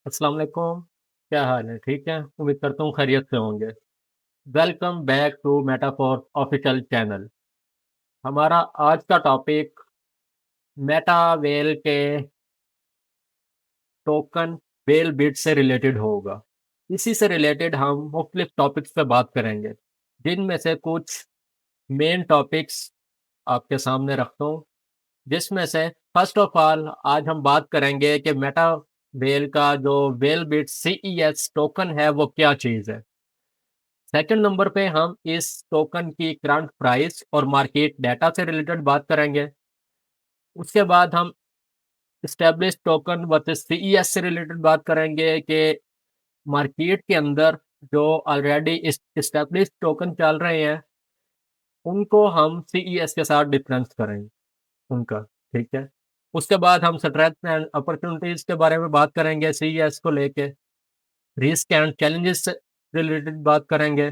अस्सलाम वालेकुम, क्या हाल है? ठीक है? उम्मीद करता हूँ खैरियत से होंगे। Welcome back to metaphor official channel. हमारा आज का टॉपिक मेटा वेल के टोकन वेल बिट से रिलेटेड होगा। इसी से रिलेटेड हम मुख्तलिफ टॉपिक्स पे बात करेंगे, जिनमें से कुछ मेन टॉपिक्स आपके सामने रखता हूँ, जिसमें से फर्स्ट ऑफ ऑल आज हम बात करेंगे कि मेटा वेल का जो वेल बिट सीईएस टोकन है, वो क्या चीज़ है। सेकंड नंबर पे हम इस टोकन की करंट प्राइस और मार्केट डाटा से रिलेटेड बात करेंगे। उसके बाद हम एस्टेब्लिश टोकन वर्सेस सीईएस से रिलेटेड बात करेंगे कि मार्केट के अंदर जो ऑलरेडी एस्टेब्लिश टोकन चल रहे हैं, उनको हम सीईएस के साथ डिफरेंस करेंगे उनका, ठीक है? उसके बाद हम स्ट्रेंथ एंड अपॉर्चुनिटीज़ के बारे में बात करेंगे सीईएस को लेके, रिस्क एंड चैलेंजेस से रिलेटेड बात करेंगे।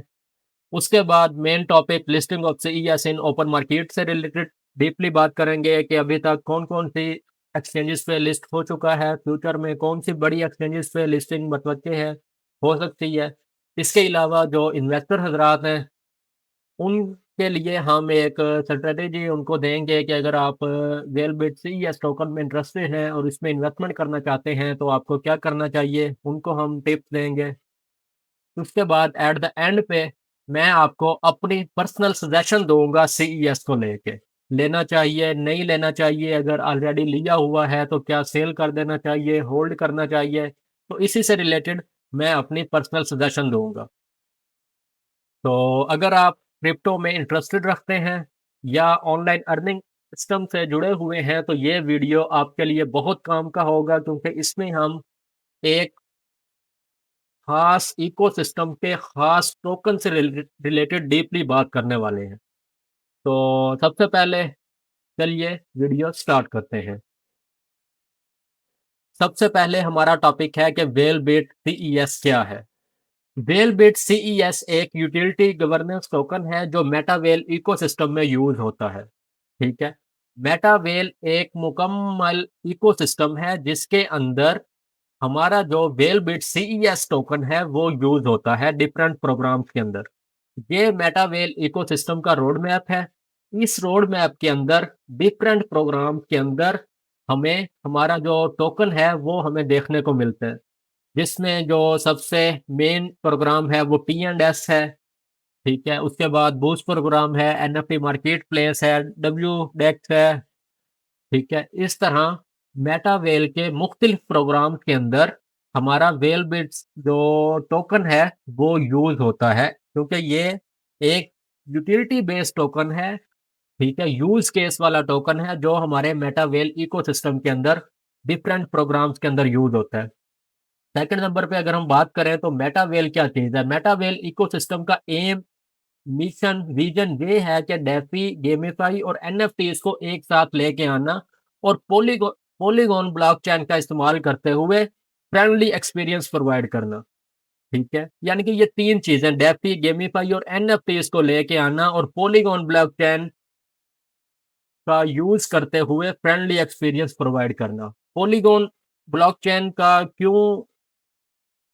उसके बाद main topic listing of CES in open market से रिलेटेड डीपली बात करेंगे कि अभी तक कौन-कौन सी एक्सचेंजेस पे लिस्ट हो चुका है, फ्यूचर में कौन-सी बड़ी एक्सचेंजेस पे लिस्टिंग मतवक्के है, हो सकती है। इसके अलावा जो इन्वेस्टर हज़रात हैं, उनके लिए हम एक स्ट्रैटेजी उनको देंगे कि अगर आप वेलबिट सीईएस टोकन में इंटरेस्टेड हैं और इसमें इन्वेस्टमेंट करना चाहते हैं, तो आपको क्या करना चाहिए, उनको हम टिप्स देंगे। उसके बाद एट द एंड पे मैं आपको अपनी पर्सनल सजेशन दूँगा सीईएस को लेके। लेना चाहिए, नहीं लेना चाहिए, अगर ऑलरेडी लिया हुआ है तो क्या सेल कर देना चाहिए, होल्ड करना चाहिए? तो इसी से रिलेटेड मैं अपनी पर्सनल सजेशन दूँगा। तो अगर आप क्रिप्टो में इंटरेस्टेड रखते हैं या ऑनलाइन अर्निंग सिस्टम से जुड़े हुए हैं, तो ये वीडियो आपके लिए बहुत काम का होगा, क्योंकि इसमें हम एक खास इकोसिस्टम के खास टोकन से रिलेटेड डीपली बात करने वाले हैं। तो सबसे पहले चलिए वीडियो स्टार्ट करते हैं। सबसे पहले हमारा टॉपिक है कि वेलबिट सीईएस क्या है? वेलबिट सीईएस एक यूटिलिटी गवर्नेंस टोकन है जो मेटावेल इकोसिस्टम में यूज़ होता है, ठीक है? मेटावेल एक मुकम्मल इकोसिस्टम है जिसके अंदर हमारा जो वेलबिट सीईएस टोकन है वो यूज़ होता है डिफरेंट प्रोग्राम्स के अंदर। ये मेटावेल इकोसिस्टम का रोड मैप है। इस रोड मैप के अंदर डिफरेंट प्रोग्राम के अंदर हमें हमारा जो टोकन है वो हमें देखने को मिलता है। जिसमें जो सबसे मेन प्रोग्राम है वो टी&एस है, ठीक है? उसके बाद बूस्ट प्रोग्राम है, एनएफटी मार्केट प्लेस है, डब्ल्यू-डेक्स है, ठीक है? इस तरह मेटावेल के मुख्तलिफ प्रोग्राम के अंदर हमारा वेलबिट्स जो टोकन है वो यूज़ होता है, क्योंकि ये एक यूटिलिटी बेस्ड टोकन है, ठीक है? यूज़ केस वाला टोकन है जो हमारे मेटावेल इकोसिस्टम के अंदर डिफरेंट प्रोग्राम्स के अंदर यूज़ होता है। सेकंड नंबर पे अगर हम बात करें तो मेटावेल क्या चीज़ है? मेटावेल इकोसिस्टम का एम, मिशन, विज़न ये है कि डेफ़ी, गेमिफाई और एनएफटीज़ को एक साथ लेके आना और पॉलीगॉन ब्लॉकचेन का इस्तेमाल करते हुए फ्रेंडली एक्सपीरियंस प्रोवाइड करना, ठीक है? यानी कि ये 3 चीज़ें डेफ़ी, गेमिफाई और एनएफटीज़ को लेके आना और पॉलीगॉन ब्लॉकचेन का यूज़ करते हुए फ्रेंडली एक्सपीरियंस प्रोवाइड करना। पॉलीगॉन ब्लॉकचेन का क्यों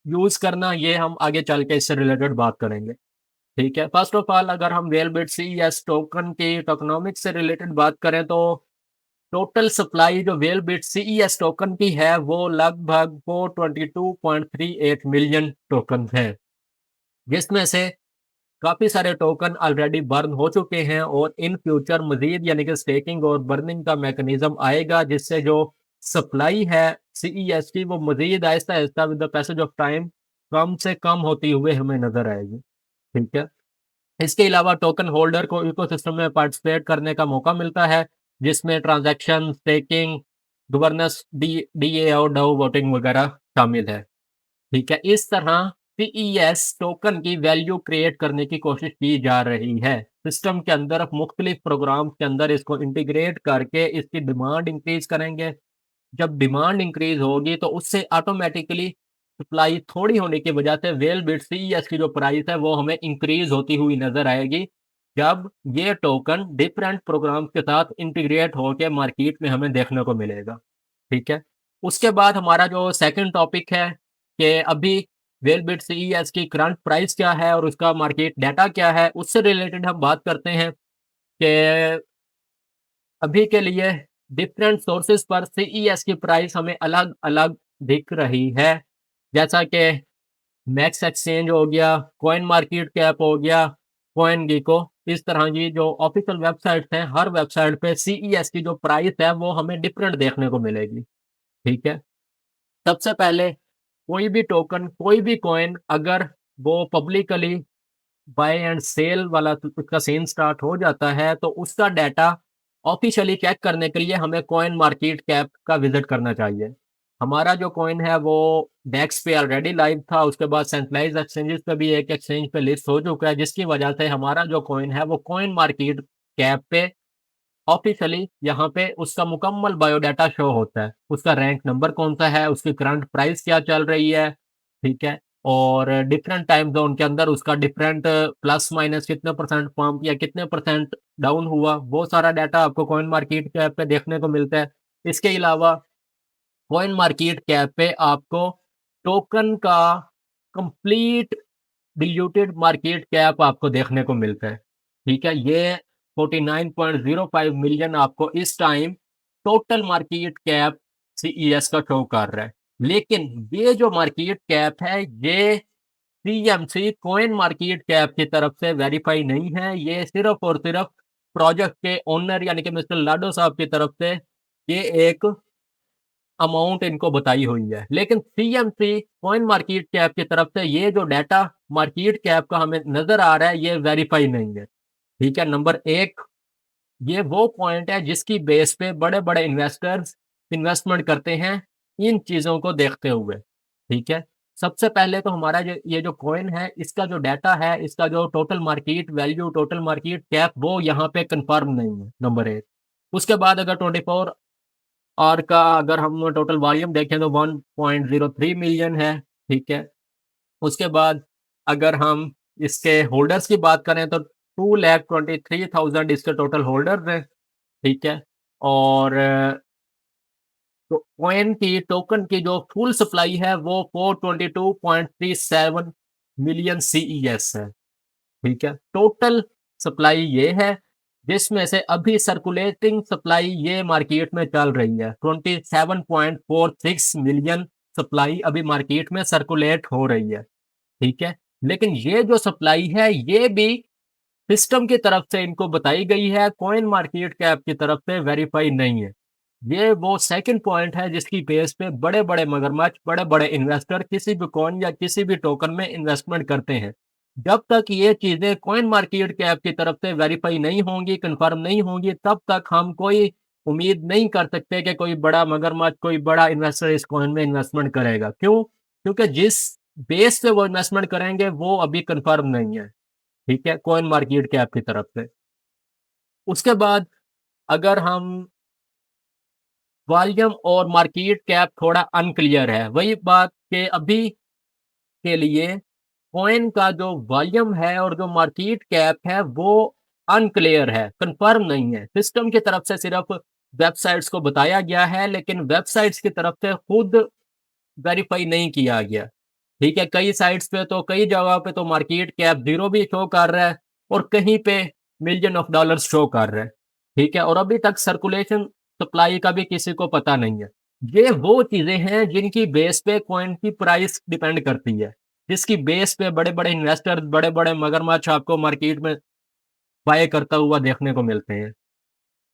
यूज़ करना, ये हम आगे चल के इससे रिलेटेड बात करेंगे, ठीक है? फर्स्ट ऑफ ऑल अगर हम वेलबिट सीईएस टोकन की टोकेनोमिक्स से रिलेटेड बात करें तो टोटल सप्लाई जो वेलबिट सीईएस टोकन की है वो लगभग 422.38 मिलियन टोकन है, जिसमें से काफ़ी सारे टोकन ऑलरेडी बर्न हो चुके हैं और इन फ्यूचर मज़ीद यानी कि स्टेकिंग और बर्निंग का मैकेनिज़्म आएगा, जिससे जो सप्लाई है सीईएस की वो मज़ीद आहिस्ता-आहिस्ता with the passage of time कम से कम होती हुए हमें नज़र आएगी, ठीक है? इसके अलावा टोकन होल्डर को इकोसिस्टम में पार्टिसिपेट करने का मौका मिलता है, जिसमें transaction, staking, governance, DAO, DAO voting वगैरह शामिल है। ठीक है, इस तरह पीईएस टोकन की वैल्यू क्रिएट करने की कोशिश की जा रही है। सिस्टम के अंदर मुख्तलिफ प्रोग्राम के अंदर इसको इंटीग्रेट करके इसकी डिमांड इंक्रीज़ करेंगे। जब डिमांड इंक्रीज़ होगी तो उससे ऑटोमैटिकली सप्लाई थोड़ी होने की वजह से वेलबिट सीईएस की जो प्राइस है वो हमें इंक्रीज़ होती हुई नज़र आएगी, जब ये टोकन डिफरेंट प्रोग्राम्स के साथ इंटीग्रेट होके मार्केट में हमें देखने को मिलेगा। ठीक है? उसके बाद हमारा जो सेकंड टॉपिक है कि अभी वेलबिट सीईएस की करंट प्राइस क्या है और उसका मार्केट डाटा क्या है, उससे रिलेटेड हम बात करते हैं कि अभी के लिए डिफरेंट सोर्सेज़ पर सीईएस की प्राइस हमें अलग-अलग दिख रही है। जैसा कि मैक्स एक्सचेंज हो गया, कॉइन मार्केट कैप हो गया, कॉइन गेको, इस तरह की जो ऑफ़िशियल वेबसाइट्स हैं, हर वेबसाइट पे सीईएस की जो प्राइस है वो हमें डिफरेंट देखने को मिलेगी, ठीक है? सबसे पहले कोई भी टोकन, कोई भी कॉइन अगर वो पब्लिकली बाय एंड सेल वाला उसका सीन स्टार्ट हो जाता है, तो उसका डाटा ऑफ़िशियली चेक करने के लिए हमें कॉइन मार्केट कैप का विज़िट करना चाहिए। हमारा जो कॉइन है वो डेक्स पे ऑलरेडी लाइव था, उसके बाद सेंट्रलाइज़्ड एक्सचेंजेस पे भी एक एक्सचेंज पे लिस्ट हो चुका है, जिसकी वजह से हमारा जो कॉइन है वो कॉइन मार्केट कैप पे ऑफ़िशियली यहाँ पे उसका मुकम्मल बायोडाटा शो होता है। उसका रैंक नंबर कौन-सा है, उसकी करंट प्राइस क्या चल रही है, ठीक है? और डिफरेंट टाइम ज़ोन के अंदर उसका डिफरेंट प्लस माइनस कितने परसेंट पम्प या कितने परसेंट डाउन हुआ, वो सारा डाटा आपको कॉइन मार्केट कैप पे देखने को मिलता है। इसके अलावा कॉइन मार्केट कैप पे आपको टोकन का कंप्लीट डिल्यूटेड मार्केट कैप आपको देखने को मिलता है, ठीक है? ये 49.05 मिलियन आपको इस time total market cap CES का शो कर रहा है। लेकिन ये जो मार्केट कैप है, ये सीएमसी कॉइन मार्केट कैप की तरफ से वेरीफाई नहीं है, ये सिर्फ़ और सिर्फ़ प्रोजेक्ट के ओनर यानी कि मिस्टर लाडो साहब की तरफ से ये एक अमाउंट इनको बताई हुई है। लेकिन सीएमसी कॉइन मार्केट कैप की तरफ से ये जो डाटा मार्केट कैप का हमें नज़र आ रहा है, ये वेरीफाई नहीं है। ठीक है? नंबर 1 ये वो पॉइंट है जिसकी बेस पे बड़े-बड़े इन्वेस्टर्स इन्वेस्टमेंट करते हैं, इन चीज़ों को देखते हुए। ठीक है? सबसे पहले तो हमारा ये जो कॉइन है, इसका जो डाटा है, इसका जो total market value, total market cap वो यहाँ पे कन्फर्म नहीं है, नंबर 1। उसके बाद अगर 24 और का अगर हम टोटल वॉल्यूम देखें तो 1.03 मिलियन है, ठीक है? उसके बाद अगर हम इसके होल्डर्स की बात करें तो 2,23,000 इसके टोटल होल्डर्स हैं, ठीक है? और तो कॉइन की टोकन की जो फुल सप्लाई है वो 422.37 मिलियन सीईएस है, ठीक है? टोटल सप्लाई ये है, जिसमें से अभी सर्कुलेटिंग सप्लाई ये मार्केट में चल रही है। 27.46 मिलियन सप्लाई अभी मार्केट में सर्कुलेट हो रही है, ठीक है? लेकिन ये जो सप्लाई है, ये भी सिस्टम की तरफ से इनको बताई गई है, कॉइन मार्केट कैप की तरफ से वेरीफाई नहीं है। ये वो सेकंड पॉइंट है जिसकी बेस पे बड़े-बड़े मगरमच्छ, बड़े-बड़े इन्वेस्टर किसी भी कॉइन या किसी भी टोकन में इन्वेस्टमेंट करते हैं। जब तक ये चीज़ें कॉइन मार्केट कैप की तरफ से वेरीफाई नहीं होंगी, कन्फर्म नहीं होंगी, तब तक हम कोई उम्मीद नहीं कर सकते कि कोई बड़ा मगरमच्छ, कोई बड़ा इन्वेस्टर इस कॉइन में इन्वेस्टमेंट करेगा। क्यों? क्योंकि जिस बेस पे वो इन्वेस्टमेंट करेंगे, वो अभी कन्फर्म नहीं है। ठीक है? कॉइन मार्केट कैप की तरफ से। उसके बाद अगर हम वॉल्यूम और मार्केट कैप थोड़ा अनक्लियर है। वही बात कि अभी के लिए कॉइन का जो वॉल्यूम है और जो मार्केट कैप है वो अनक्लियर है, कन्फर्म नहीं है। सिस्टम की तरफ से सिर्फ़ वेबसाइट्स को बताया गया है लेकिन वेबसाइट्स की तरफ से खुद वेरीफ़ाई नहीं किया गया। ठीक है? कई साइट्स पे तो कई जगह पे तो मार्केट कैप 0 भी शो कर रहा है और कहीं पे मिलियन ऑफ डॉलर्स शो कर रहा है। ठीक है? और अभी तक सर्कुलेशन सप्लाई का भी किसी को पता नहीं है। ये वो चीज़ें हैं जिनकी बेस पे कॉइन की प्राइस डिपेंड करती है। जिसकी बेस पे बड़े-बड़े इन्वेस्टर, बड़े-बड़े मगरमच्छ आपको मार्केट में बाय करता हुआ देखने को मिलते हैं।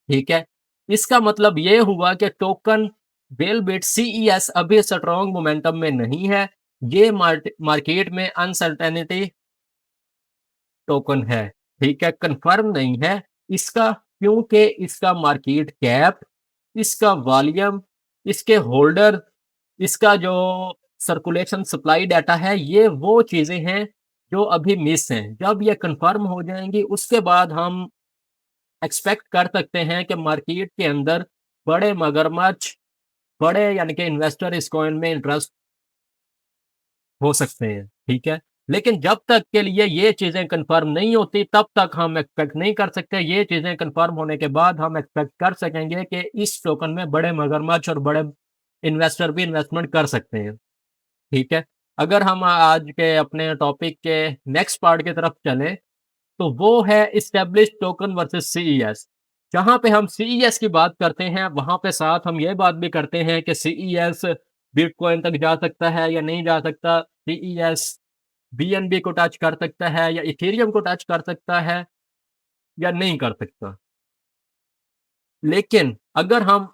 ठीक है? इसका मतलब ये हुआ कि टोकन बेलबिट सीईएस अभी स्ट्रॉन्ग मोमेंटम में नहीं है। ये मार्केट में अनसर्टेनिटी टोकन है, ठीक है? कन्फर्म नहीं है। इसका क्योंकि इसका मार्केट कैप, इसका वॉल्यूम, इसके होल्डर, इसका जो सर्कुलेशन सप्लाई डाटा है, ये वो चीज़ें हैं जो अभी मिस हैं। जब ये कन्फर्म हो जाएँगी उसके बाद हम एक्सपेक्ट कर सकते हैं कि मार्केट के अंदर बड़े मगरमच्छ, बड़े यानी कि इन्वेस्टर इस कॉइन में इंटरेस्ट हो सकते हैं, ठीक है? लेकिन जब तक के लिए ये चीज़ें कन्फर्म नहीं होती, तब तक हम एक्सपेक्ट नहीं कर सकते। ये चीज़ें कन्फर्म होने के बाद हम एक्सपेक्ट कर सकेंगे कि इस टोकन में बड़े मगरमच्छ और बड़े इन्वेस्टर भी इन्वेस्टमेंट कर सकते हैं, ठीक है? अगर हम आज के अपने टॉपिक के नेक्स्ट पार्ट की तरफ चलें, तो वो है एस्टेब्लिश्ड टोकन वर्सेस सीईएस। जहाँ पे हम सीईएस की बात करते हैं, वहाँ पे साथ हम ये बात भी करते हैं कि सीईएस बिटकॉइन तक जा सकता है या नहीं जा सकता, सीईएस बीएनबी को टच कर सकता है या इथेरियम को टच कर सकता है या नहीं कर सकता। लेकिन अगर हम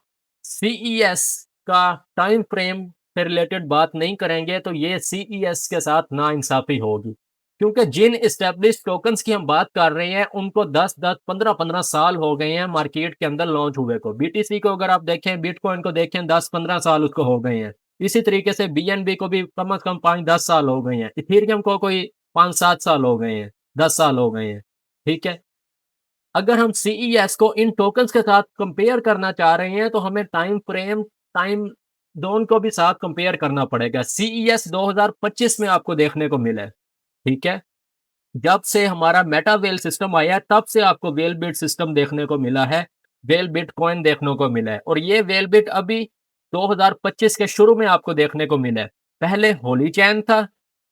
सीईएस का टाइम फ्रेम से रिलेटेड बात नहीं करेंगे, तो ये सीईएस के साथ नाइंसाफ़ी होगी। क्योंकि जिन एस्टेब्लिश्ड टोकन्स की हम बात कर रहे हैं, उनको 10-10, 15-15 साल हो गए हैं मार्केट के अंदर लॉन्च हुए को। बीटीसी को अगर आप देखें, बिटकॉइन को देखें, 10-15 साल उसको हो गए हैं। इसी तरीके से बीएनबी को भी कम से कम 5-10 साल हो गए हैं। इथेरियम को कोई 5-7 साल हो गए हैं, 10 साल हो गए हैं। ठीक है? अगर हम सीईएस को इन टोकन्स के साथ कंपेयर करना चाह रहे हैं, तो हमें टाइम फ्रेम, टाइम ज़ोन को भी साथ कंपेयर करना पड़ेगा। सीईएस 2025 में आपको देखने को मिला है, ठीक है? जब से हमारा मेटा वेल सिस्टम आया है, तब से आपको वेलबिट सिस्टम देखने को मिला है, वेलबिट कॉइन देखने को मिला है और ये वेलबिट अभी 2025 के शुरू में आपको देखने को मिला है। पहले होली चैन था,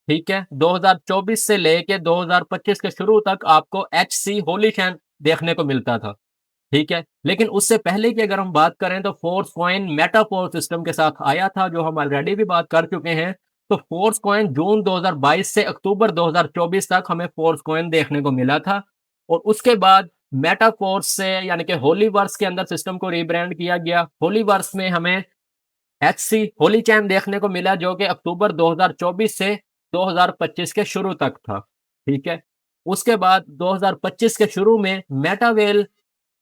ठीक है? 2024 से लेके 2025 के शुरू तक आपको एचसी होली चैन देखने को मिलता था, ठीक है? लेकिन उससे पहले की अगर हम बात करें, तो फोर्स कॉइन मेटाफोर सिस्टम के साथ आया था, जो हम ऑलरेडी भी बात कर चुके हैं। तो फोर्स कॉइन जून 2022 से अक्टूबर 2024 तक हमें फोर्स कॉइन देखने को मिला था और उसके बाद मेटाफोर्स से यानी कि होलीवर्स के अंदर सिस्टम को रीब्रांड किया गया। होलीवर्स में हमें एचसी होली चैन देखने को मिला, जो कि अक्टूबर 2024 से 2025 के शुरू तक था, ठीक है? उसके बाद 2025 के शुरू में मेटावेल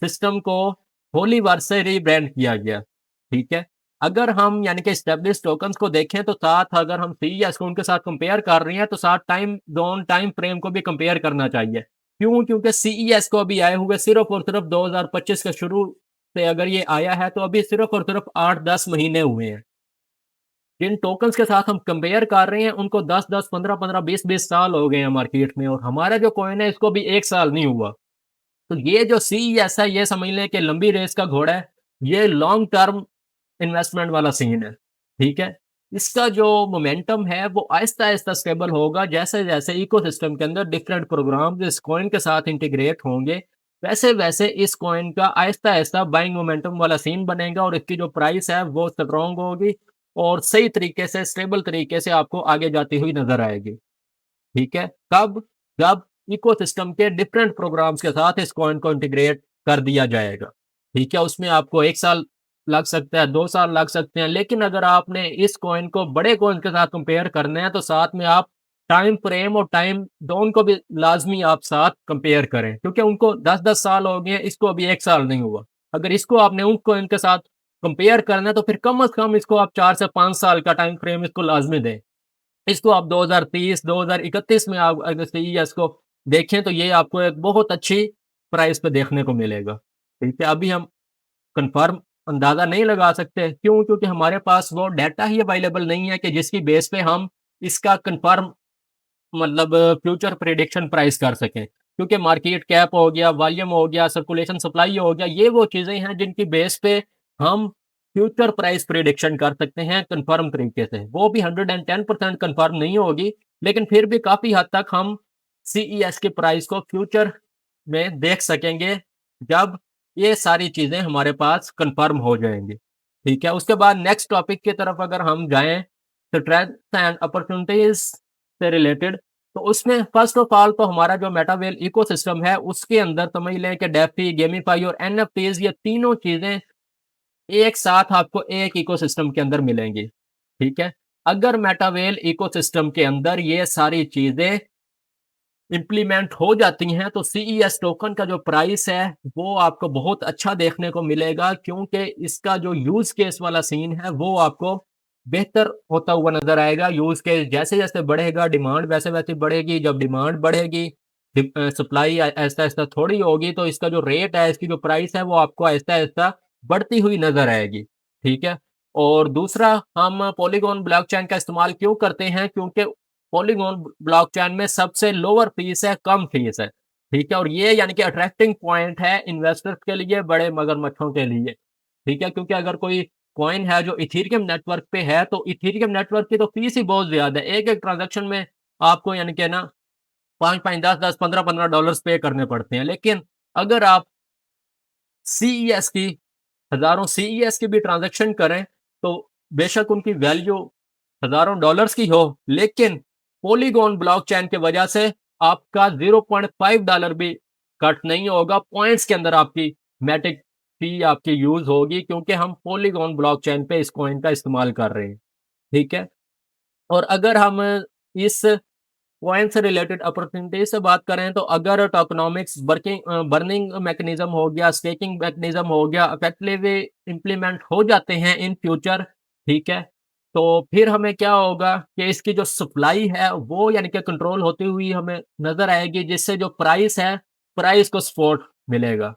सिस्टम को होलीवर्स से रीब्रांड किया गया, ठीक है? अगर हम यानी कि एस्टेब्लिश्ड टोकन्स को देखें, तो साथ अगर हम सीईएस को उनके साथ कंपेयर कर रहे हैं, तो साथ टाइम ज़ोन, टाइम फ्रेम को भी कंपेयर करना चाहिए। क्यों? क्योंकि सीईएस को अभी आए हुए सिर्फ़ और सिर्फ़ 2025 के शुरू से अगर ये आया है, तो अभी सिर्फ़ और सिर्फ़ 8-10 महीने हुए हैं। जिन टोकन्स के साथ हम कंपेयर कर रहे हैं, उनको 10-10, 15-15, 20-20 साल हो गए हैं मार्केट में और हमारा जो कॉइन है, इसको भी 1 साल नहीं हुआ। तो ये जो सीईएस है, ये समझ लें कि लंबी रेस का घोड़ा है। ये लॉन्ग टर्म इन्वेस्टमेंट वाला सीन है, ठीक है? इसका जो मोमेंटम है, वो आहिस्ता-आहिस्ता स्टेबल होगा, जैसे-जैसे इकोसिस्टम के अंदर डिफरेंट प्रोग्राम्स इस कॉइन के साथ इंटीग्रेट होंगे, वैसे-वैसे इस कॉइन का आहिस्ता-आहिस्ता बाइंग मोमेंटम वाला सीन बनेगा और इसकी जो प्राइस है, वो स्ट्रॉन्ग होगी और सही तरीके से, स्टेबल तरीके से आपको आगे जाती हुई नज़र आएगी। ठीक है? कब? जब इकोसिस्टम के डिफरेंट प्रोग्राम्स के साथ इस कॉइन को इंटीग्रेट कर दिया जाएगा। ठीक है? उसमें आपको 1 साल लग सकता है, 2 साल लग सकते हैं, लेकिन अगर आपने इस कॉइन को बड़े कॉइन के साथ कंपेयर करना है, तो साथ में आप टाइम फ्रेम और टाइम ज़ोन को भी लाज़मी आप साथ कंपेयर करें, क्योंकि उनको 10-10 साल हो गए हैं, इसको अभी 1 साल नहीं हुआ। अगर इसको आपने उन कॉइन के साथ कंपेयर करना है, तो फिर कम से कम इसको आप 4 से 5 साल का टाइम फ्रेम इसको लाज़मी दें। इसको आप 2030, 2031 में आप अगर सीईएस को देखें, तो ये आपको एक बहुत अच्छी प्राइस पे देखने को मिलेगा। ठीक है? अभी हम कन्फर्म अंदाज़ा नहीं लगा सकते। क्यों? क्योंकि हमारे पास वो डेटा ही अवेलेबल नहीं है कि जिसकी बेस पे हम इसका कन्फर्म मतलब फ्यूचर प्रेडिक्शन प्राइस कर सकें। क्योंकि मार्केट कैप हो गया, वॉल्यूम हो गया, सर्कुलेशन सप्लाई हो गया, ये वो चीज़ें हैं जिनकी बेस पे हम फ्यूचर प्राइस प्रेडिक्शन कर सकते हैं कन्फर्म तरीके से। वो भी 110% कन्फर्म नहीं होगी, लेकिन फिर भी काफ़ी हद तक हम सीईएस के प्राइस को फ्यूचर में देख सकेंगे, जब ये सारी चीज़ें हमारे पास कन्फर्म हो जाएँगी। ठीक है? उसके बाद नेक्स्ट टॉपिक की तरफ अगर हम जाएँ, तो स्ट्रेंथ्स एंड अपॉर्च्युनिटीज़ से रिलेटेड, तो उसमें फर्स्ट ऑफ ऑल तो हमारा जो मेटावेल इकोसिस्टम है, उसके अंदर समझ लें कि डेफी, गेमीफाई और एनएफटीज़, ये तीनों चीज़ें एक साथ आपको एक इकोसिस्टम के अंदर मिलेंगी, ठीक है? अगर मेटावेल इकोसिस्टम के अंदर ये सारी चीज़ें इम्प्लीमेंट हो जाती हैं, तो सीईएस टोकन का जो प्राइस है, वो आपको बहुत अच्छा देखने को मिलेगा, क्योंकि इसका जो यूज़ केस वाला सीन है, वो आपको बेहतर होता हुआ नज़र आएगा। यूज़ केस जैसे-जैसे बढ़ेगा, डिमांड वैसे-वैसे बढ़ेगी। जब डिमांड बढ़ेगी, सप्लाई आहिस्ता-आहिस्ता थोड़ी होगी, तो इसका जो रेट है, इसकी जो प्राइस है, वो आपको आहिस्ता-आहिस्ता बढ़ती हुई नज़र आएगी, ठीक है? और दूसरा, हम पॉलीगॉन ब्लॉकचेन का इस्तेमाल क्यों करते हैं? क्योंकि पॉलीगॉन ब्लॉकचेन में सबसे लोअर फीस है, कम फीस है, ठीक है? और ये यानी कि अट्रैक्टिंग पॉइंट है इन्वेस्टर्स के लिए, बड़े मगरमच्छों के लिए, ठीक है? क्योंकि अगर कोई कॉइन है जो इथेरियम नेटवर्क पे है, तो इथेरियम नेटवर्क की तो फीस ही बहुत ज़्यादा है। एक-एक ट्रांज़ैक्शन में आपको यानी कि ना 5-5, 10-10, 15-15 डॉलर्स पे करने पड़ते हैं। लेकिन अगर आप सीईएस की हज़ारों सीईएस की भी ट्रांज़ैक्शन करें, तो बेशक उनकी वैल्यू हज़ारों डॉलर्स की हो, लेकिन पॉलीगॉन ब्लॉकचेन की वजह से आपका 0.5 डॉलर भी कट नहीं होगा। पॉइंट्स के अंदर आपकी मैटिक फ़ी आपकी यूज़ होगी क्योंकि हम पॉलीगॉन ब्लॉकचेन पे इस कॉइन का इस्तेमाल कर रहे हैं, ठीक है? और अगर हम इस कॉइन से रिलेटेड अपॉर्चुनिटीज़ से बात करें तो अगर टोकेनोमिक्स बर्निंग मैकेनिज़्म हो गया, स्टेकिंग मैकेनिज़्म हो गया, इफेक्टिवली इम्प्लीमेंट हो जाते हैं इन फ्यूचर, ठीक है? तो फिर हमें क्या होगा कि इसकी जो सप्लाई है वो यानी कि कंट्रोल होती हुई हमें नज़र आएगी जिससे जो प्राइस है, प्राइस को सपोर्ट मिलेगा,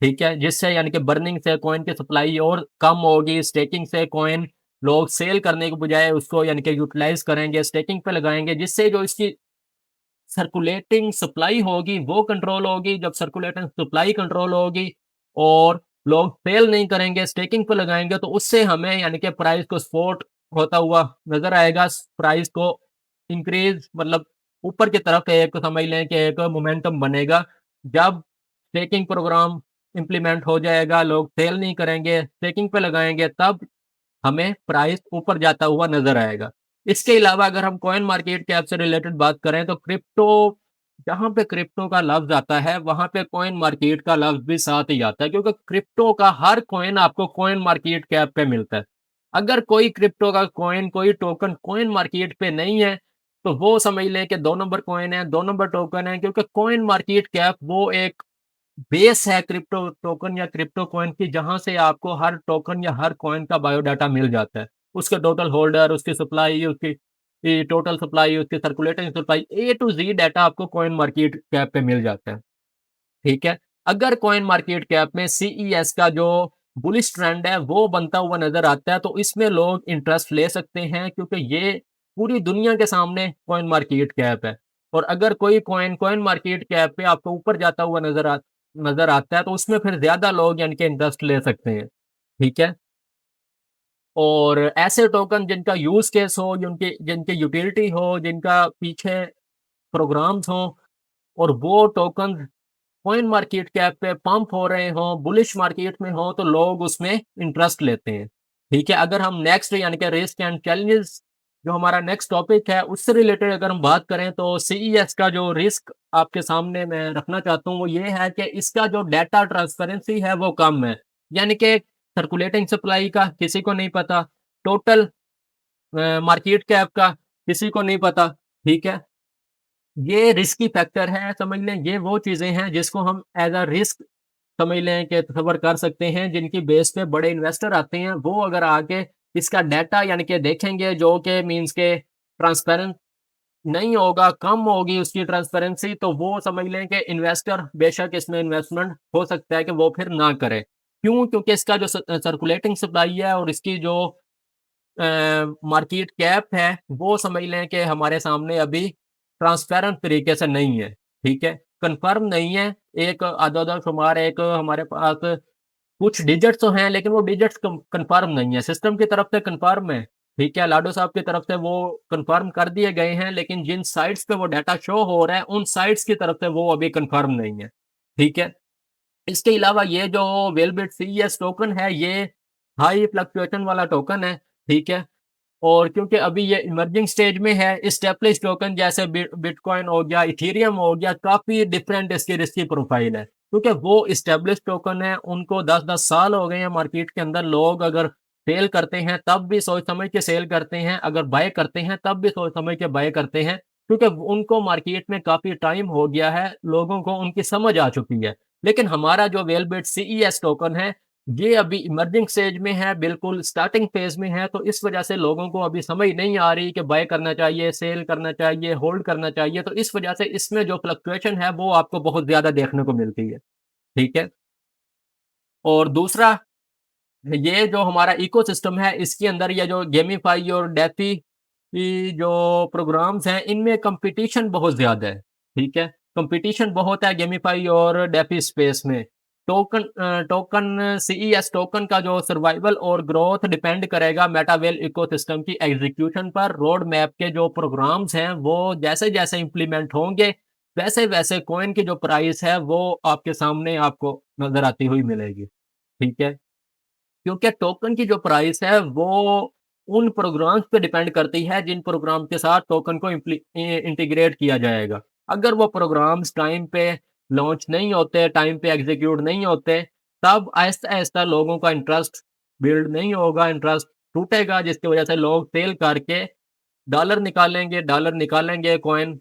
ठीक है? जिससे यानी कि बर्निंग से कॉइन की सप्लाई और कम होगी, स्टेकिंग से कॉइन लोग सेल करने के बजाय उसको यानी कि यूटिलाइज़ करेंगे, स्टेकिंग पे लगाएँगे जिससे जो इसकी सर्कुलेटिंग सप्लाई होगी वो कंट्रोल होगी, जब सर्कुलेटिंग सप्लाई कंट्रोल होगी और लोग सेल नहीं करेंगे, स्टेकिंग पे लगाएँगे तो उससे हमें यानी कि प्राइस को सपोर्ट होता हुआ नज़र आएगा। प्राइस को इंक्रीज़ मतलब ऊपर की तरफ एक समझ लें कि एक मोमेंटम बनेगा। जब स्टेकिंग प्रोग्राम इम्प्लीमेंट हो जाएगा, लोग सेल नहीं करेंगे, स्टेकिंग पे लगाएँगे तब हमें प्राइस ऊपर जाता हुआ नज़र आएगा। इसके अलावा अगर हम कॉइन मार्केट कैप से रिलेटेड बात करें तो जहाँ पे क्रिप्टो का लफ्ज़ आता है, वहाँ पे कॉइन मार्केट का लफ्ज़ भी साथ ही आता है क्योंकि क्रिप्टो का हर कॉइन आपको कॉइन मार्केट कैप पे मिलता है। अगर कोई क्रिप्टो का कॉइन, कोई टोकन कॉइन मार्केट पे नहीं है, तो वो समझ लें कि 2 नंबर कॉइन है, 2 नंबर टोकन है क्योंकि कॉइन मार्केट कैप वो एक बेस है क्रिप्टो टोकन या क्रिप्टो कॉइन की जहाँ से आपको हर टोकन या हर कॉइन का बायोडाटा मिल जाता है। उसके टोटल होल्डर, उसकी सप्लाई, उसकी टोटल सप्लाई, उसकी circulating supply A to Z data आपको कॉइन मार्केट कैप पे मिल जाता है। ठीक है? अगर कॉइन मार्केट कैप में सीईएस का जो बुलिश ट्रेंड है वो बनता हुआ नज़र आता है तो इसमें लोग इंटरेस्ट ले सकते हैं क्योंकि ये पूरी दुनिया के सामने कॉइन मार्केट कैप है। और अगर कोई कॉइन कॉइन मार्केट कैप पे आपको ऊपर जाता हुआ नज़र आता है तो उसमें फिर ज़्यादा लोग यानी कि इंटरेस्ट ले सकते हैं। ठीक है? और ऐसे टोकन जिनका यूज़ केस हो, जिनकी यूटिलिटी हो, जिनका पीछे प्रोग्राम्स हों और वो टोकन कॉइन मार्केट कैप पे पंप हो रहे हों, बुलिश मार्केट में हों, तो लोग उसमें इंटरेस्ट लेते हैं। ठीक है? अगर हम नेक्स्ट यानी कि रिस्क एंड चैलेंजेस जो हमारा नेक्स्ट टॉपिक है, उससे रिलेटेड अगर हम बात करें तो सीईएस का जो रिस्क आपके सामने मैं रखना चाहता हूँ, वो ये है कि इसका जो डाटा ट्रांसपेरेंसी है, वो कम है। यानी कि सर्कुलेटिंग सप्लाई का किसी को नहीं पता, टोटल मार्केट कैप का किसी को नहीं पता। ठीक है? ये रिस्की फैक्टर है, समझ लें ये वो चीज़ें हैं जिसको हम एज़ अ रिस्क समझ लें कि तस्वर कर सकते हैं, जिनकी बेस पे बड़े इन्वेस्टर आते हैं, वो अगर आके इसका डाटा यानी कि देखेंगे जो कि मीन्स के ट्रांसपेरेंट नहीं होगा, कम होगी उसकी ट्रांसपेरेंसी तो वो समझ लें कि इन्वेस्टर बेशक इसमें इन्वेस्टमेंट हो सकता है कि वो फिर ना करे। क्यों? क्योंकि इसका जो सर्कुलेटिंग सप्लाई है और इसकी जो मार्केट कैप है, वो समझ लें कि हमारे सामने अभी ट्रांसपेरेंट तरीके से नहीं है, ठीक है? कन्फर्म नहीं है, एक आदाद-ओ-शुमार एक हमारे पास कुछ डिजिट्स तो हैं, लेकिन वो डिजिट्स कन्फर्म नहीं है। सिस्टम की तरफ से कन्फर्म है, ठीक है? लाडो साहब की तरफ से वो कन्फर्म कर दिए गए हैं, लेकिन जिन साइट्स पे वो डाटा शो हो रहा है, उन साइट्स की तरफ से वो अभी कन्फर्म नहीं है, ठीक है? इसके अलावा ये जो वेलबिट सीईएस टोकन है, ये हाई फ्लक्चुएशन वाला टोकन है, ठीक है? और क्योंकि अभी ये इमर्जिंग स्टेज में है, एस्टेब्लिश टोकन जैसे बिटकॉइन हो गया, इथेरियम हो गया, काफ़ी डिफरेंट इसकी रिस्की प्रोफाइल है। क्योंकि वो एस्टेब्लिश टोकन है, उनको 10-10 साल हो गए हैं मार्केट के अंदर, लोग अगर सेल करते हैं, तब भी सोच समझ के सेल करते हैं, अगर बाय करते हैं, तब भी सोच समझ के बाय करते हैं, क्योंकि उनको मार्केट में काफ़ी टाइम हो गया है, लोगों को उनकी समझ आ चुकी है। लेकिन हमारा जो वेलबिट सीईएस टोकन है, ये अभी इमर्जिंग स्टेज में है, बिल्कुल स्टार्टिंग फेज़ में है, तो इस वजह से लोगों को अभी समझ नहीं आ रही कि बाय करना चाहिए, सेल करना चाहिए, होल्ड करना चाहिए, तो इस वजह से इसमें जो फ्लक्चुएशन है, वो आपको बहुत ज़्यादा देखने को मिलती है, ठीक है? और दूसरा, ये जो हमारा इकोसिस्टम है, इसके अंदर ये जो गेमिफाई और डेफी की जो प्रोग्राम्स हैं, इनमें कॉम्पिटिशन बहुत ज़्यादा है, ठीक है? कॉम्पिटिशन बहुत है गेमिफाई और डेफी स्पेस में। टोकन सीईएस टोकन का जो सर्वाइवल और ग्रोथ डिपेंड करेगा मेटावेल इकोसिस्टम की एग्जीक्यूशन पर। रोड मैप के जो प्रोग्राम्स हैं वो जैसे-जैसे इम्प्लीमेंट होंगे, वैसे-वैसे कॉइन की जो प्राइस है वो आपके सामने आपको नज़र आती हुई मिलेगी। ठीक है? क्योंकि टोकन की जो प्राइस है वो उन प्रोग्राम्स पे डिपेंड करती है जिन प्रोग्राम के साथ टोकन को इंटीग्रेट किया जाएगा। अगर वो प्रोग्राम्स टाइम पे लॉन्च नहीं होते, टाइम पे एग्ज़ीक्यूट नहीं होते, तब आहिस्ता-आहिस्ता लोगों का इंटरेस्ट बिल्ड नहीं होगा, इंटरेस्ट टूटेगा, जिसकी वजह से लोग सेल करके डॉलर निकालेंगे, कॉइन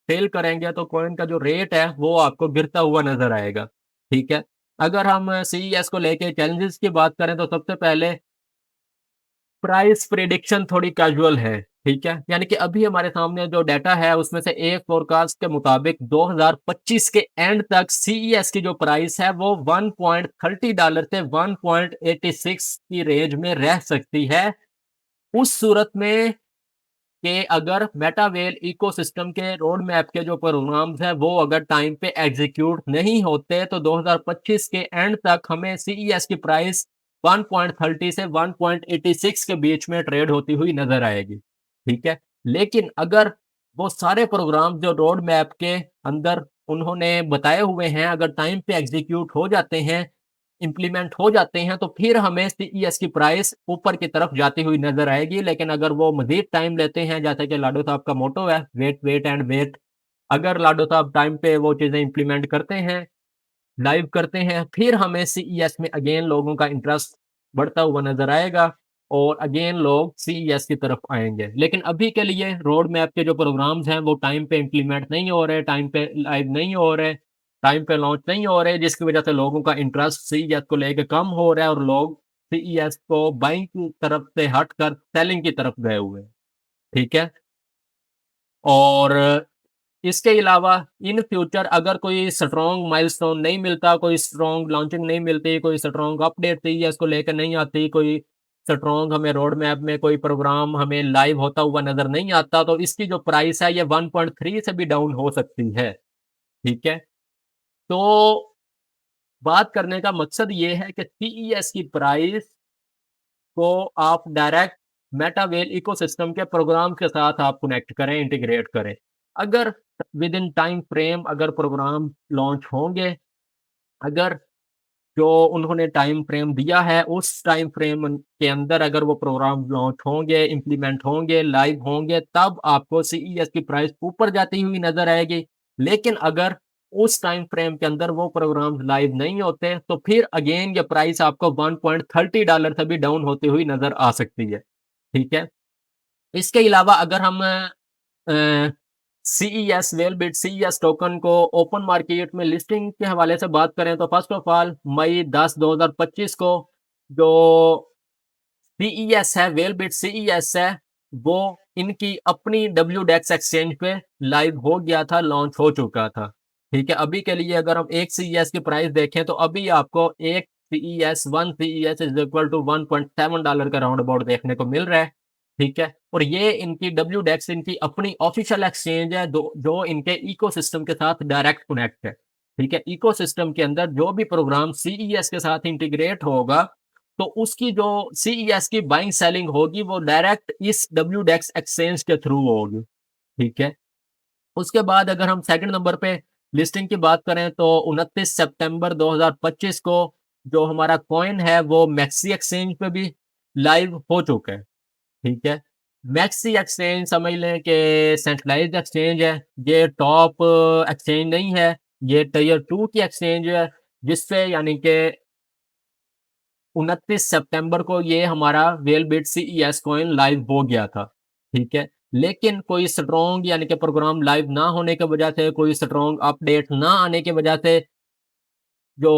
सेल करेंगे तो कॉइन का जो रेट है वो आपको गिरता हुआ नज़र आएगा। ठीक है? अगर हम सीईएस को लेके चैलेंजेस की बात करें तो सबसे पहले प्राइस प्रेडिक्शन थोड़ी कैजुअल है, ठीक है? यानी कि अभी हमारे सामने जो डाटा है उसमें से एक फ़ोरकास्ट के मुताबिक 2025 के एंड तक सीईएस की जो प्राइस है वो $1.30 से 1.86 की रेंज में रह सकती है। उस सूरत में कि अगर मेटावेल इकोसिस्टम के रोड मैप के जो प्रोग्राम्स हैं, वो अगर टाइम पे एग्ज़ीक्यूट नहीं होते, तो 2025 के एंड तक हमें सीईएस की प्राइस 1.30 से 1.86 के बीच में ट्रेड होती हुई नज़र आएगी, ठीक है? लेकिन अगर वो सारे प्रोग्राम जो रोड मैप के अंदर उन्होंने बताए हुए हैं, अगर टाइम पे एग्ज़ीक्यूट हो जाते हैं, इम्प्लीमेंट हो जाते हैं, तो फिर हमें सीईएस की प्राइस ऊपर की तरफ जाती हुई नज़र आएगी। लेकिन अगर वो मज़ीद टाइम लेते हैं, जैसे कि लाडो साहब का मोटो है, वेट, वेट एंड वेट। अगर लाडो साहब टाइम पे वो चीज़ें इम्प्लीमेंट करते हैं, लाइव करते हैं, फिर हमें सीईएस में अगेन लोगों का इंटरेस्ट बढ़ता हुआ नज़र आएगा और अगेन लोग सीईएस की तरफ आएँगे। लेकिन अभी के लिए रोड मैप के जो प्रोग्राम्स हैं, वो टाइम पे इम्प्लीमेंट नहीं हो रहे, टाइम पे लाइव नहीं हो रहे, टाइम पे लॉन्च नहीं हो रहे, जिसकी वजह से लोगों का इंटरेस्ट सीईएस को लेके कम हो रहा है और लोग सीईएस को बाइंग की तरफ से हटकर सेलिंग की तरफ गए हुए हैं। ठीक है? और इसके अलावा इन फ्यूचर अगर कोई स्ट्रॉन्ग माइलस्टोन नहीं मिलता, कोई स्ट्रॉन्ग लॉन्चिंग नहीं मिलती, कोई स्ट्रॉन्ग अपडेट चाहिए इसको लेकर नहीं आती, कोई स्ट्रॉन्ग हमें रोड मैप में कोई प्रोग्राम हमें लाइव होता हुआ नज़र नहीं आता, तो इसकी जो प्राइस है ये 1.3 से भी डाउन हो सकती है। ठीक है? तो बात करने का मकसद ये है कि सीईएस की प्राइस को आप डायरेक्ट मेटावेल इकोसिस्टम के प्रोग्राम के साथ आप कनेक्ट करें, इंटीग्रेट करें। अगर विदिन टाइम फ्रेम अगर प्रोग्राम लॉन्च होंगे, अगर जो उन्होंने टाइम फ्रेम दिया है, उस टाइम फ्रेम के अंदर अगर वो प्रोग्राम लॉन्च होंगे, इम्प्लीमेंट होंगे, लाइव होंगे, तब आपको सीईएस की प्राइस ऊपर जाती हुई नज़र आएगी। लेकिन अगर उस टाइम फ्रेम के अंदर वो प्रोग्राम्स लाइव नहीं होते, तो फिर अगेन ये प्राइस आपको $1.30 से भी डाउन होती हुई नज़र आ सकती है। ठीक है? इसके अलावा अगर हम सीईएस वेलबिट सीईएस टोकन को ओपन मार्केट में लिस्टिंग के हवाले से बात करें तो फर्स्ट ऑफ ऑल मई 10 2025 को जो सीईएस है, वेलबिट सीईएस है, वो इनकी अपनी डब्ल्यूडेक्स एक्सचेंज पे लाइव हो गया था, लॉन्च हो चुका था। ठीक है? अभी के लिए अगर हम एक सीईएस की प्राइस देखें तो अभी आपको एक CES 1 CES is equal to $1.7 का राउंड अबाउट देखने को मिल रहा है। ठीक है? और ये इनकी डब्ल्यूडेक्स इनकी अपनी ऑफ़िशियल एक्सचेंज है दो जो इनके इकोसिस्टम के साथ डायरेक्ट कनेक्ट है। ठीक है? इकोसिस्टम के अंदर जो भी प्रोग्राम सीईएस के साथ इंटीग्रेट होगा तो उसकी जो सीईएस की बाइंग सेलिंग होगी वो डायरेक्ट इस डब्ल्यूडेक्स एक्सचेंज के थ्रू होगी, ठीक है? उसके बाद अगर हम सेकंड नंबर पे लिस्टिंग की बात करें तो 29 सितंबर 2025 को जो हमारा कॉइन है वो मैक्सी एक्सचेंज पे भी लाइव हो चुका है, ठीक है? मैक्सी एक्सचेंज समझ लें कि सेंट्रलाइज्ड एक्सचेंज है, ये टॉप एक्सचेंज नहीं है, ये टियर 2 की एक्सचेंज है, जिससे यानी कि 29 सितंबर को ये हमारा वेलबिट सीईएस कॉइन लाइव हो गया था, ठीक है? लेकिन कोई स्ट्रॉन्ग यानी कि प्रोग्राम लाइव ना होने की वजह से, कोई स्ट्रॉन्ग अपडेट ना आने की वजह से जो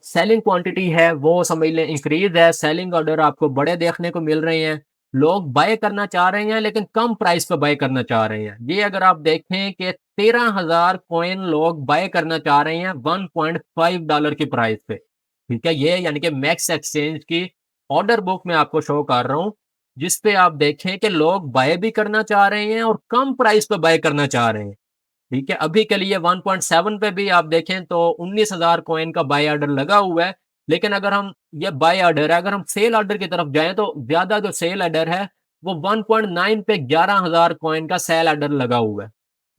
सेलिंग क्वांटिटी है वो समझ लें इंक्रीज़ है, सेलिंग ऑर्डर आपको बड़े देखने को मिल रहे हैं। लोग बाय करना चाह रहे हैं लेकिन कम प्राइस पे बाय करना चाह रहे हैं। ये अगर आप देखें कि 13,000 कॉइन लोग बाय करना चाह रहे हैं $1.5 की प्राइस पे। ठीक है? ये यानी कि मैक्स एक्सचेंज की ऑर्डर बुक मैं आपको शो कर रहा हूँ, जिस पे आप देखें कि लोग बाय भी करना चाह रहे हैं और कम प्राइस पे बाय करना चाह रहे हैं। ठीक है? अभी के लिए 1.7 पे भी आप देखें तो 19,000 कॉइन का बाय ऑर्डर लगा हुआ है। लेकिन अगर हम ये बाय ऑर्डर है, अगर हम सेल ऑर्डर की तरफ जाएँ तो ज़्यादा जो सेल ऑर्डर है, वो 1.9 पे 11,000 कॉइन का सेल ऑर्डर लगा हुआ है।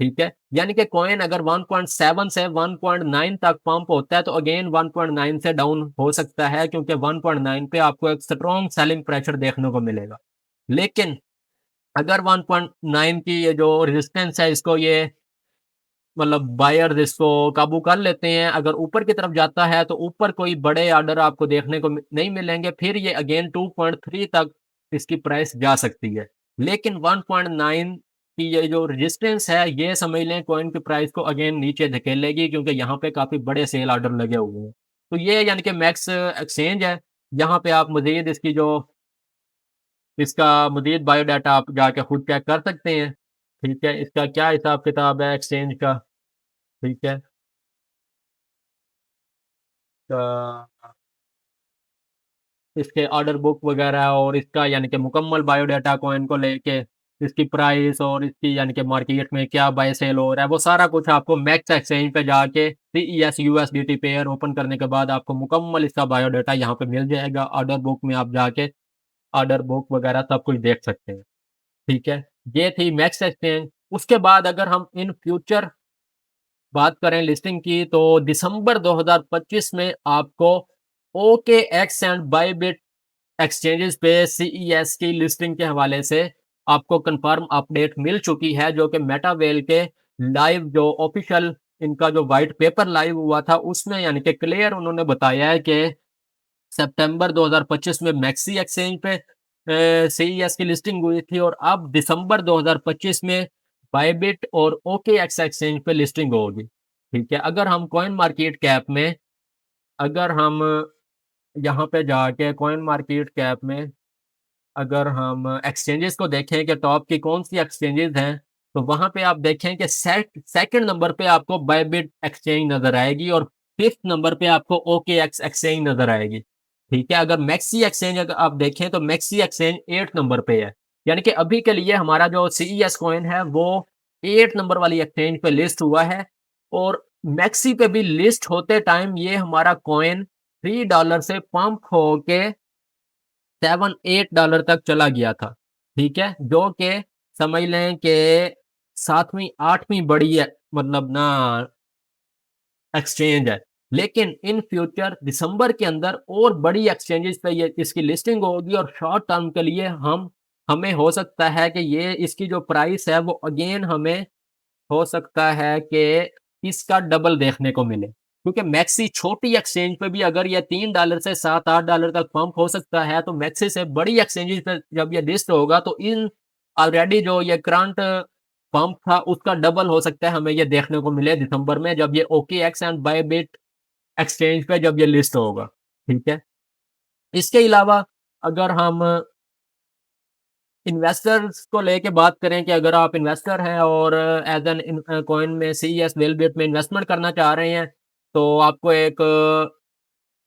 ठीक है? यानी कि कॉइन अगर 1.7 से 1.9 तक पंप होता है तो अगेन 1.9 से डाउन हो सकता है क्योंकि 1.9 पे आपको एक स्ट्रॉन्ग सेलिंग प्रेशर देखने को मिलेगा। लेकिन अगर 1.9 की ये जो रेजिस्टेंस है इसको ये मतलब बायर्स इसको काबू कर लेते हैं। अगर ऊपर की तरफ जाता है तो ऊपर कोई बड़े ऑर्डर आपको देखने को नहीं मिलेंगे। फिर ये अगेन 2.3 तक इसकी प्राइस जा सकती है। लेकिन 1.9 की ये जो रेजिस्टेंस है ये समझ लें कॉइन की प्राइस को अगेन नीचे धकेलेगी क्योंकि यहाँ पे काफ़ी बड़े सेल ऑर्डर लगे हुए हैं। तो ये यानी कि मैक्स एक्सचेंज है। यहाँ पे आप मज़ीद इसकी जो इसका मज़ीद बायोडाटा आप जाके खुद चेक कर सकते हैं। ठीक है? इसका क्या हिसाब-किताब है एक्सचेंज का। ठीक है? अ, इसके ऑर्डर बुक वगैरह और इसका यानी कि मुकम्मल बायोडाटा कॉइन को लेके, इसकी प्राइस और इसकी यानी कि मार्केट में क्या बाय सेल हो रहा है, वो सारा कुछ आपको मैक्स एक्सचेंज पे जाके सीईएस यूएसडीटी पेयर ओपन करने के बाद आपको मुकम्मल इसका बायोडाटा यहाँ पे मिल जाएगा। ऑर्डर बुक में आप जाके ऑर्डर बुक वगैरह सब कुछ देख सकते हैं। ठीक है? ये थी मैक्स एक्सचेंज। उसके बाद अगर हम इन फ्यूचर बात करें लिस्टिंग की तो दिसंबर 2025 में आपको ओकेएक्स एंड बायबिट एक्सचेंजेस पे सीईएस की लिस्टिंग के हवाले से आपको कंफर्म अपडेट मिल चुकी है जो कि मेटावेल के लाइव जो ऑफिशियल इनका जो व्हाइट पेपर लाइव हुआ था उसमें यानी कि क्लियर उन्होंने बताया है कि सितंबर 2025 में मैक्सी एक्सचेंज पे सीईएस की लिस्टिंग हुई थी और अब दिसंबर 2025 में बायबिट और ओकेएक्स एक्सचेंज पे लिस्टिंग होगी। ठीक है? अगर हम कॉइन मार्केट कैप में अगर हम यहाँ पे जाके कॉइन मार्केट कैप में अगर हम एक्सचेंजेस को देखें कि टॉप की कौन-सी एक्सचेंजेस हैं, तो वहाँ पे आप देखें कि सेकंड नंबर पे आपको बायबिट एक्सचेंज नज़र आएगी और 5th नंबर पे आपको ओकेएक्स एक्सचेंज नज़र आएगी। ठीक है? अगर मैक्सी एक्सचेंज अगर आप देखें तो मैक्सी एक्सचेंज 8th नंबर पे है। यानी कि अभी के लिए हमारा जो सीईएस कॉइन है वो 8th नंबर वाली एक्सचेंज पे लिस्ट हुआ है और मैक्सी पे भी लिस्ट होते टाइम ये हमारा कॉइन $3 से पंप होके 7-8 डॉलर तक चला गया था, ठीक है? जो कि समझ लें कि 7वीं 8वीं बड़ी है मतलब ना एक्सचेंज है। लेकिन इन फ्यूचर दिसंबर के अंदर और बड़ी एक्सचेंजेस पे ये इसकी लिस्टिंग होगी और शॉर्ट टर्म के लिए हमें हो सकता है कि ये इसकी जो प्राइस है वो अगेन हमें हो सकता है कि इसका डबल देखने को मिले। क्योंकि मैक्सी छोटी एक्सचेंज पे भी अगर ये $3 से 7-8 डॉलर तक पंप हो सकता है, तो मैक्सी से बड़ी एक्सचेंजेस पे जब ये लिस्ट होगा तो इन ऑलरेडी जो ये करंट पंप था उसका डबल हो सकता है हमें ये देखने को मिले दिसंबर में जब ये ओकेएक्स एंड बायबिट एक्सचेंज पे जब ये लिस्ट होगा। ठीक है? इसके अलावा अगर हम इन्वेस्टर्स को लेके बात करें कि अगर आप इन्वेस्टर हैं और एज़ एन कॉइन में सीईएस वेलबिट में इन्वेस्टमेंट करना चाह रहे हैं, तो आपको एक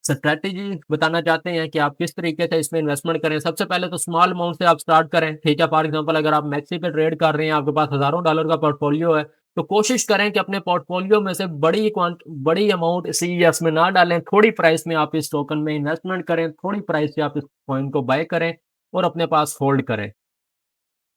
स्ट्रैटेजी बताना चाहते हैं कि आप किस तरीके से इसमें इन्वेस्टमेंट करें। सबसे पहले तो स्मॉल अमाउंट से आप स्टार्ट करें, ठीक है? फॉर एग्ज़ाम्पल अगर आप मैक्सी पे ट्रेड कर रहे हैं, आपके पास हज़ारों डॉलर का पोर्टफोलियो है, तो कोशिश करें कि अपने पोर्टफोलियो में से बड़ी अमाउंट सीईएस में ना डालें। थोड़ी प्राइस में आप इस टोकन में इन्वेस्टमेंट करें, थोड़ी प्राइस से आप इस कॉइन को बाय करें और अपने पास होल्ड करें।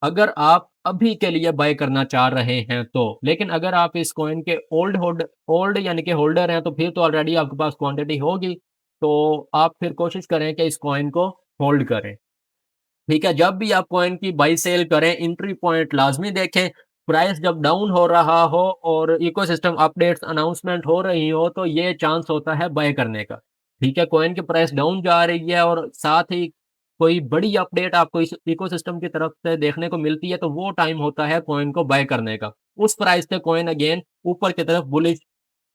अगर आप अभी के लिए बाय करना चाह रहे हैं तो। लेकिन अगर आप इस कॉइन के ओल्ड यानी कि होल्डर हैं तो फिर तो ऑलरेडी आपके पास क्वांटिटी होगी, तो आप फिर कोशिश करें कि इस कॉइन को होल्ड करें। ठीक है? जब भी आप कॉइन की बाय सेल करें एंट्री पॉइंट लाज़मी देखें, प्राइस जब डाउन हो रहा हो और इकोसिस्टम अपडेट्स अनाउंसमेंट हो रही हो तो ये चांस होता है बाय करने का। ठीक है? कॉइन की प्राइस डाउन जा रही है और साथ ही कोई बड़ी अपडेट आपको इस इकोसिस्टम की तरफ से देखने को मिलती है तो वो टाइम होता है कॉइन को बाय करने का। उस प्राइस से कॉइन अगेन ऊपर की तरफ बुलिश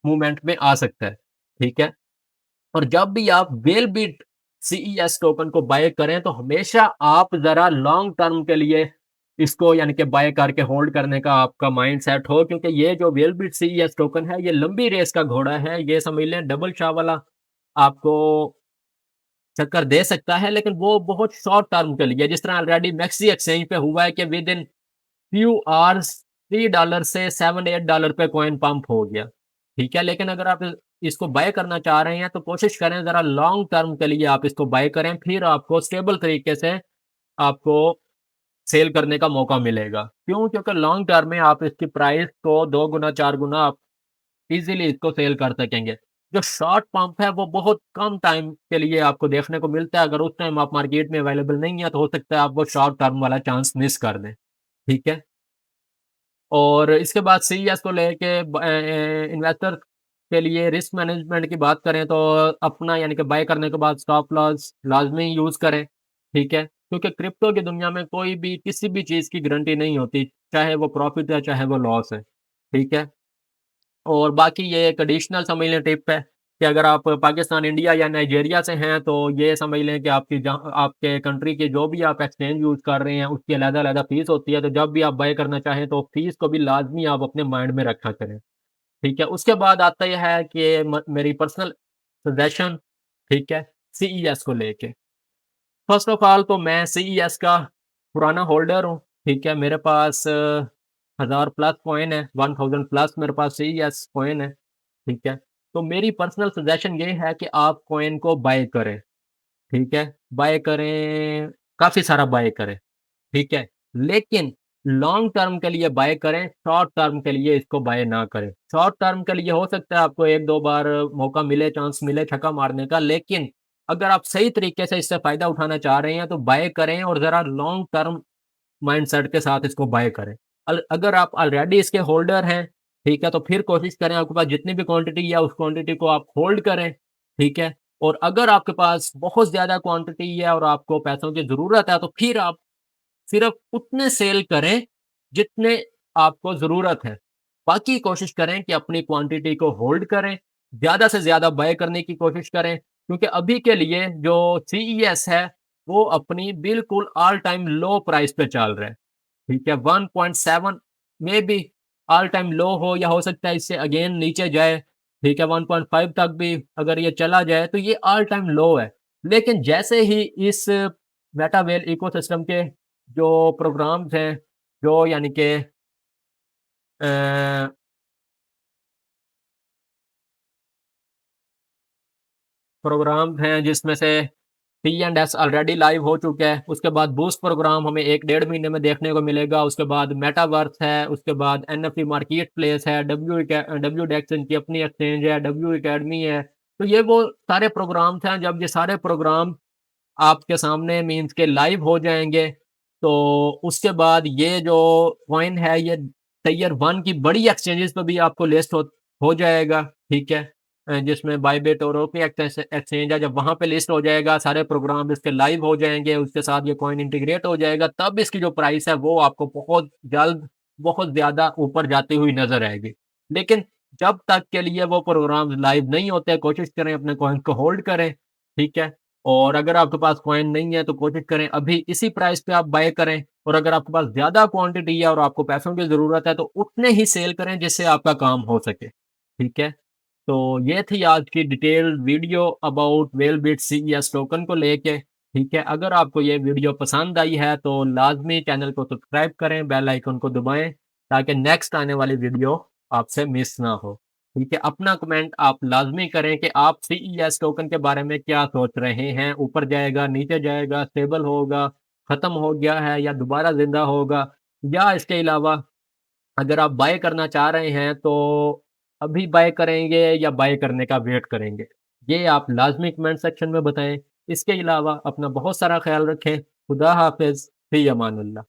मूवमेंट में आ सकता है। ठीक है? और जब भी आप वेलबिट सीईएस टोकन को बाय करें तो हमेशा आप ज़रा लॉन्ग टर्म के लिए इसको यानी कि बाय करके होल्ड करने का आपका माइंडसेट हो क्योंकि ये जो वेलबिट सीईएस टोकन है ये लंबी रेस का घोड़ा है। ये समझ लें डबल शाह वाला आपको चक्कर दे सकता है लेकिन वो बहुत शॉर्ट टर्म के लिए जिस तरह ऑलरेडी मैक्सी एक्सचेंज पे हुआ है कि विद इन फ्यू आवर्स $3 से $7-8 पे कॉइन पंप हो गया, ठीक है? लेकिन अगर आप इसको बाय करना चाह रहे हैं तो कोशिश करें ज़रा लॉन्ग टर्म के लिए आप इसको बाय करें, फिर आपको स्टेबल तरीके से आपको सेल करने का मौका मिलेगा। क्यों? क्योंकि लॉन्ग टर्म में आप इसकी प्राइस को 2 गुना 4 गुना आप ईज़िली इसको सेल कर सकेंगे। जो शॉर्ट पंप है वो बहुत कम टाइम के लिए आपको देखने को मिलता है, अगर उस टाइम आप मार्केट में अवेलेबल नहीं है तो हो सकता है आप वो शॉर्ट टर्म वाला चांस मिस कर दें, ठीक है? और इसके बाद सीईएस को लेके इन्वेस्टर के लिए रिस्क मैनेजमेंट की बात करें तो अपना यानी कि बाय करने के बाद स्टॉप लॉस लाज़मी यूज़ करें, ठीक है? क्योंकि क्रिप्टो की दुनिया में कोई भी किसी भी चीज़ की गारंटी नहीं होती, चाहे वो प्रॉफ़िट है, चाहे वो लॉस है, ठीक है? और बाकी ये एक एडिशनल समझ लें टिप है कि अगर आप पाकिस्तान, इंडिया या नाइजीरिया से हैं, तो ये समझ लें कि आपकी जहाँ आपके कंट्री की जो भी आप एक्सचेंज यूज़ कर रहे हैं, उसकी अलग-अलग फ़ीस होती है, तो जब भी आप बाय करना चाहें, तो फ़ीस को भी लाज़मी आप अपने माइंड में रखा करें, ठीक है? उसके बाद आता ये है कि मेरी पर्सनल सजेशन, ठीक है, सीईएस को लेके। फ़र्स्ट ऑफ ऑल तो मैं सीईएस का पुराना होल्डर हूँ, ठीक है? मेरे पास 1000 प्लस कॉइन है, 1000 प्लस मेरे पास सीईएस कॉइन है, ठीक है? तो मेरी पर्सनल सजेशन ये है कि आप कॉइन को बाय करें, ठीक है? बाय करें, काफ़ी सारा बाय करें, ठीक है? लेकिन लॉन्ग टर्म के लिए बाय करें, शॉर्ट टर्म के लिए इसको बाय ना करें। शॉर्ट टर्म के लिए हो सकता है आपको 1-2 बार मौका मिले, चांस मिले छक्का मारने का, लेकिन अगर आप सही तरीके से इससे फ़ायदा उठाना चाह रहे हैं, तो बाय करें और ज़रा लॉन्ग टर्म माइंडसेट के साथ इसको बाय करें। अगर आप ऑलरेडी इसके होल्डर हैं, ठीक है? तो फिर कोशिश करें आपके पास जितनी भी क्वांटिटी है उस क्वांटिटी को आप होल्ड करें, ठीक है? और अगर आपके पास बहुत ज़्यादा क्वांटिटी है और आपको पैसों की ज़रूरत है, तो फिर आप सिर्फ़ उतने सेल करें, जितने आपको ज़रूरत है। बाकी कोशिश करें कि अपनी क्वांटिटी को होल्ड करें, ज़्यादा से ज़्यादा बाय करने की कोशिश करें, क्योंकि अभी के लिए जो सीईएस है, वो अपनी बिल्कुल ऑल टाइम लो प्राइस पे चल रहा है। ठीक है, 1.7 में भी ऑल टाइम लो हो या हो सकता है इससे अगेन नीचे जाए, ठीक है, 1.5 तक भी अगर ये चला जाए तो ये ऑल टाइम लो है। लेकिन जैसे ही इस मेटावेल इकोसिस्टम के जो प्रोग्राम्स हैं, जो यानी कि अ, प्रोग्राम्स हैं जिसमें से T and S already live हो चुका है, उसके बाद बूस्ट प्रोग्राम हमें 1 डेढ़ महीने में देखने को मिलेगा, उसके बाद मेटावर्स है, उसके बाद एनएफटी मार्केट प्लेस है, डब्ल्यू डेक्स इनकी अपनी एक्सचेंज है, डब्ल्यू अकेडमी है। तो ये वो सारे प्रोग्राम्स हैं, जब ये सारे प्रोग्राम आपके सामने मीन्स के लाइव हो जाएँगे, तो उसके बाद ये जो कॉइन है ये टियर 1 की बड़ी एक्सचेंजेज़ पे भी आपको लिस्ट हो जाएगा, ठीक है? जिसमें बायबिट और ओके एक्सचेंज है, जब वहाँ पे लिस्ट हो जाएगा, सारे प्रोग्राम इसके लाइव हो जाएँगे, उसके साथ ये कॉइन इंटीग्रेट हो जाएगा, तब इसकी जो प्राइस है वो आपको बहुत जल्द, बहुत ज़्यादा ऊपर जाती हुई नज़र आएगी। लेकिन जब तक के लिए वो प्रोग्राम्स लाइव नहीं होते, कोशिश करें अपने कॉइन्स को होल्ड करें, ठीक है? और अगर आपके पास कॉइन नहीं है तो कोशिश करें अभी इसी प्राइस पे आप बाय करें और अगर आपके पास ज़्यादा क्वांटिटी है और आपको पैसों की ज़रूरत है तो उतने ही सेल करें जिससे आपका काम हो सके, ठीक है? तो ये थी आज की detailed video about Wellbit CES token को लेके, ठीक है? अगर आपको ये वीडियो पसंद आई है तो लाज़मी चैनल को सब्सक्राइब करें, बेल आइकन को दबाएँ ताकि नेक्स्ट आने वाली वीडियो आपसे मिस ना हो। ठीक है, अपना कमेंट आप लाज़मी करें कि आप सीईएस टोकन के बारे में क्या सोच रहे हैं? ऊपर जाएगा, नीचे जाएगा, स्टेबल होगा, खत्म हो गया है या दोबारा ज़िंदा होगा? या इसके अलावा अगर आप बाय करना चाह रहे हैं तो अभी बाय करेंगे या बाय करने का वेट करेंगे? ये आप लाज़मी कमेंट सेक्शन में बताएँ। इसके अलावा अपना बहुत सारा ख़्याल रखें। खुदा हाफ़िज़, फ़ी अमानिल्लाह।